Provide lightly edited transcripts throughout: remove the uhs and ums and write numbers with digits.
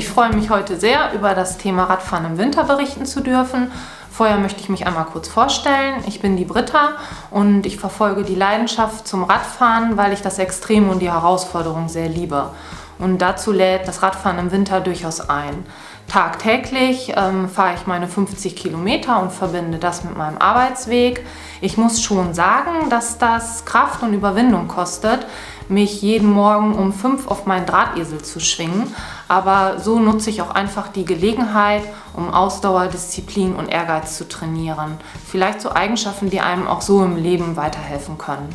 Ich freue mich heute sehr, über das Thema Radfahren im Winter berichten zu dürfen. Vorher möchte ich mich einmal kurz vorstellen. Ich bin die Britta und ich verfolge die Leidenschaft zum Radfahren, weil ich das Extrem und die Herausforderung sehr liebe. Und dazu lädt das Radfahren im Winter durchaus ein. Tagtäglich fahre ich meine 50 Kilometer und verbinde das mit meinem Arbeitsweg. Ich muss schon sagen, dass das Kraft und Überwindung kostet, mich jeden Morgen um 5 auf meinen Drahtesel zu schwingen. Aber so nutze ich auch einfach die Gelegenheit, um Ausdauer, Disziplin und Ehrgeiz zu trainieren. Vielleicht so Eigenschaften, die einem auch so im Leben weiterhelfen können.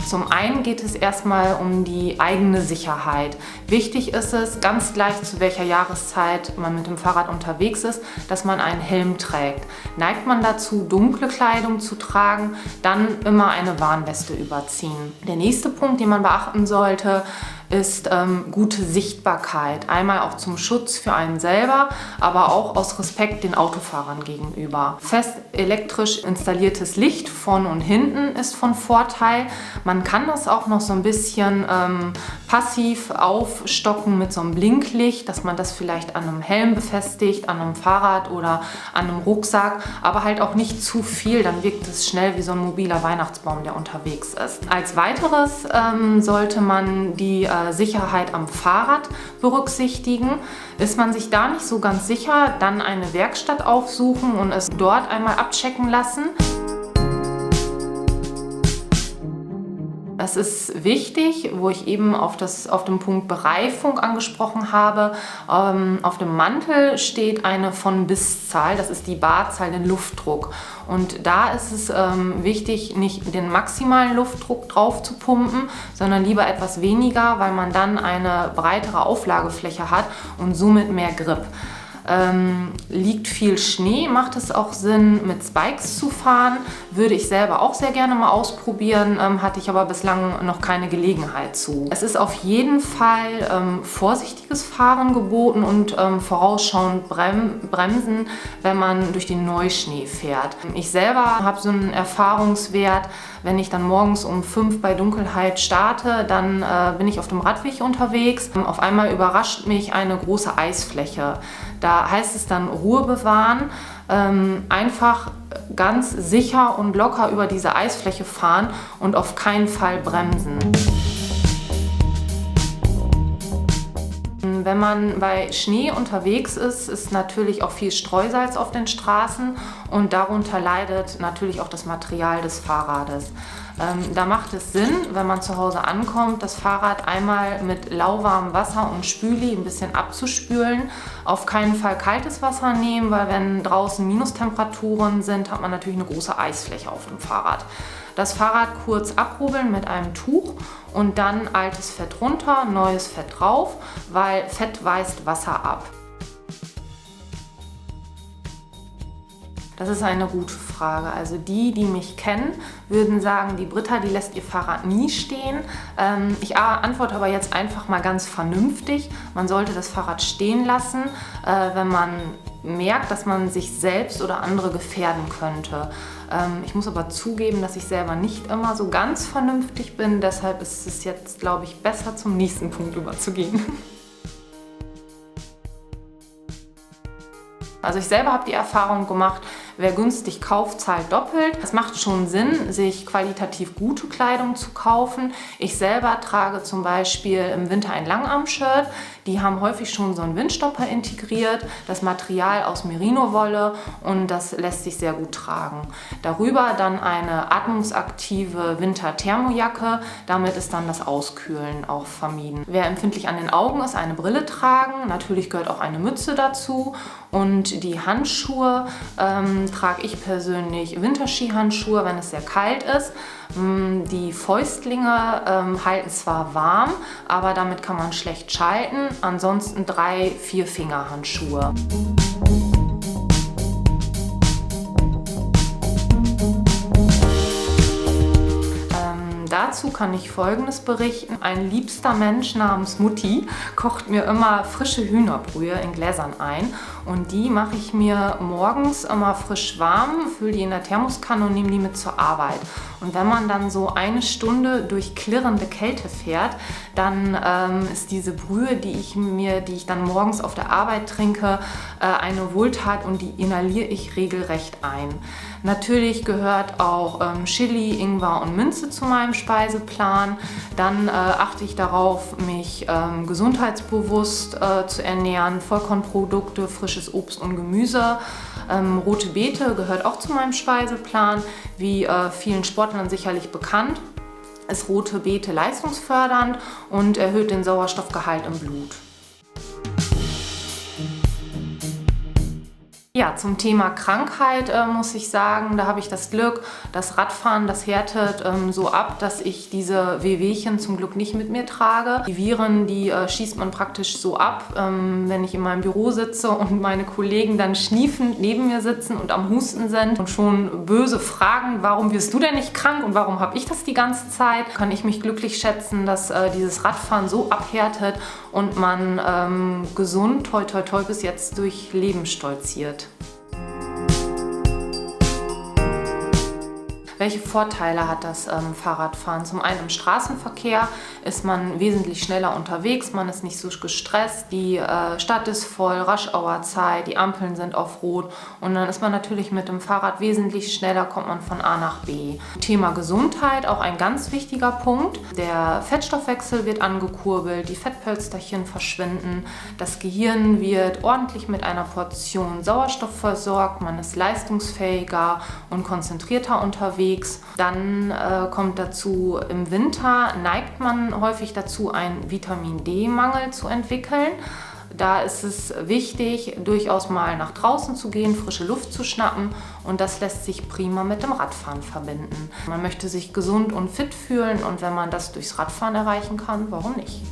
Zum einen geht es erstmal um die eigene Sicherheit. Wichtig ist es, ganz gleich zu welcher Jahreszeit man mit dem Fahrrad unterwegs ist, dass man einen Helm trägt. Neigt man dazu, dunkle Kleidung zu tragen, dann immer eine Warnweste überziehen. Der nächste Punkt, den man beachten sollte, ist gute Sichtbarkeit. Einmal auch zum Schutz für einen selber, aber auch aus Respekt den Autofahrern gegenüber. Fest elektrisch installiertes Licht vorne und hinten ist von Vorteil. Man kann das auch noch so ein bisschen passiv aufstocken mit so einem Blinklicht, dass man das vielleicht an einem Helm befestigt, an einem Fahrrad oder an einem Rucksack, aber halt auch nicht zu viel, dann wirkt es schnell wie so ein mobiler Weihnachtsbaum, der unterwegs ist. Als weiteres sollte man die Sicherheit am Fahrrad berücksichtigen. Ist man sich da nicht so ganz sicher, dann eine Werkstatt aufsuchen und es dort einmal abchecken lassen. Das ist wichtig, wo ich eben auf den Punkt Bereifung angesprochen habe. Auf dem Mantel steht eine Von-Bis-Zahl, das ist die Barzahl, den Luftdruck. Und da ist es wichtig, nicht den maximalen Luftdruck drauf zu pumpen, sondern lieber etwas weniger, weil man dann eine breitere Auflagefläche hat und somit mehr Grip. Liegt viel Schnee, macht es auch Sinn, mit Spikes zu fahren. Würde ich selber auch sehr gerne mal ausprobieren, hatte ich aber bislang noch keine Gelegenheit zu. Es ist auf jeden Fall vorsichtiges Fahren geboten und vorausschauend bremsen, wenn man durch den Neuschnee fährt. Ich selber habe so einen Erfahrungswert, wenn ich dann morgens um 5 bei Dunkelheit starte, dann bin ich auf dem Radweg unterwegs. Auf einmal überrascht mich eine große Eisfläche. Da heißt es dann Ruhe bewahren, einfach ganz sicher und locker über diese Eisfläche fahren und auf keinen Fall bremsen. Wenn man bei Schnee unterwegs ist, ist natürlich auch viel Streusalz auf den Straßen und darunter leidet natürlich auch das Material des Fahrrades. Da macht es Sinn, wenn man zu Hause ankommt, das Fahrrad einmal mit lauwarmem Wasser und Spüli ein bisschen abzuspülen. Auf keinen Fall kaltes Wasser nehmen, weil wenn draußen Minustemperaturen sind, hat man natürlich eine große Eisfläche auf dem Fahrrad. Das Fahrrad kurz abrubbeln mit einem Tuch und dann altes Fett runter, neues Fett drauf, weil Fett weist Wasser ab. Das ist eine gute Frage. Also die mich kennen, würden sagen, die Britta, die lässt ihr Fahrrad nie stehen. Ich antworte aber jetzt einfach mal ganz vernünftig. Man sollte das Fahrrad stehen lassen, wenn man merkt, dass man sich selbst oder andere gefährden könnte. Ich muss aber zugeben, dass ich selber nicht immer so ganz vernünftig bin. Deshalb ist es jetzt, glaube ich, besser, zum nächsten Punkt überzugehen. Also ich selber habe die Erfahrung gemacht, wer günstig kauft, zahlt doppelt. Es macht schon Sinn, sich qualitativ gute Kleidung zu kaufen. Ich selber trage zum Beispiel im Winter ein Langarm-Shirt. Die haben häufig schon so einen Windstopper integriert, das Material aus Merino-Wolle und das lässt sich sehr gut tragen. Darüber dann eine atmungsaktive Winter-Thermojacke, damit ist dann das Auskühlen auch vermieden. Wer empfindlich an den Augen ist, eine Brille tragen. Natürlich gehört auch eine Mütze dazu und die Handschuhe trage ich persönlich Winterskihandschuhe, wenn es sehr kalt ist. Die Fäustlinge halten zwar warm, aber damit kann man schlecht schalten. Ansonsten 3-4 Fingerhandschuhe. dazu kann ich Folgendes berichten. Ein liebster Mensch namens Mutti kocht mir immer frische Hühnerbrühe in Gläsern ein und die mache ich mir morgens immer frisch warm, fülle die in der Thermoskanne und nehme die mit zur Arbeit. Und wenn man dann so eine Stunde durch klirrende Kälte fährt, dann ist diese Brühe, die ich dann morgens auf der Arbeit trinke, eine Wohltat und die inhaliere ich regelrecht ein. Natürlich gehört auch Chili, Ingwer und Minze zu meinem Speiseplan. Dann achte ich darauf, mich gesundheitsbewusst zu ernähren, Vollkornprodukte, frisches Obst und Gemüse. Rote Beete gehört auch zu meinem Speiseplan, wie vielen Sportlern sicherlich bekannt. Ist rote Beete leistungsfördernd und erhöht den Sauerstoffgehalt im Blut. Ja, zum Thema Krankheit muss ich sagen, da habe ich das Glück, das Radfahren, das härtet so ab, dass ich diese Wehwehchen zum Glück nicht mit mir trage. Die Viren, die schießt man praktisch so ab, wenn ich in meinem Büro sitze und meine Kollegen dann schniefend neben mir sitzen und am Husten sind und schon böse fragen, warum wirst du denn nicht krank und warum habe ich das die ganze Zeit, kann ich mich glücklich schätzen, dass dieses Radfahren so abhärtet und man gesund, toi toi toi, bis jetzt durch Leben stolziert. Welche Vorteile hat das Fahrradfahren? Zum einen im Straßenverkehr ist man wesentlich schneller unterwegs, man ist nicht so gestresst, die Stadt ist voll, Rush-Hour-Zeit, die Ampeln sind auf Rot und dann ist man natürlich mit dem Fahrrad wesentlich schneller, kommt man von A nach B. Thema Gesundheit, auch ein ganz wichtiger Punkt. Der Fettstoffwechsel wird angekurbelt, die Fettpölsterchen verschwinden, das Gehirn wird ordentlich mit einer Portion Sauerstoff versorgt, man ist leistungsfähiger und konzentrierter unterwegs. Dann kommt dazu, im Winter neigt man häufig dazu, einen Vitamin-D-Mangel zu entwickeln. Da ist es wichtig, durchaus mal nach draußen zu gehen, frische Luft zu schnappen und das lässt sich prima mit dem Radfahren verbinden. Man möchte sich gesund und fit fühlen und wenn man das durchs Radfahren erreichen kann, warum nicht?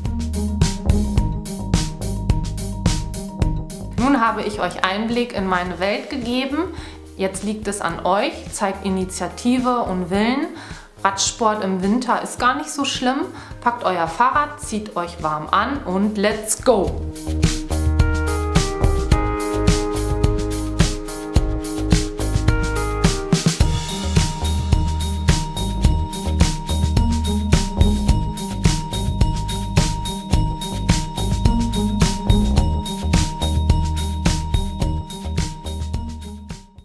Nun habe ich euch Einblick in meine Welt gegeben. Jetzt liegt es an euch, zeigt Initiative und Willen. Radsport im Winter ist gar nicht so schlimm. Packt euer Fahrrad, zieht euch warm an und let's go!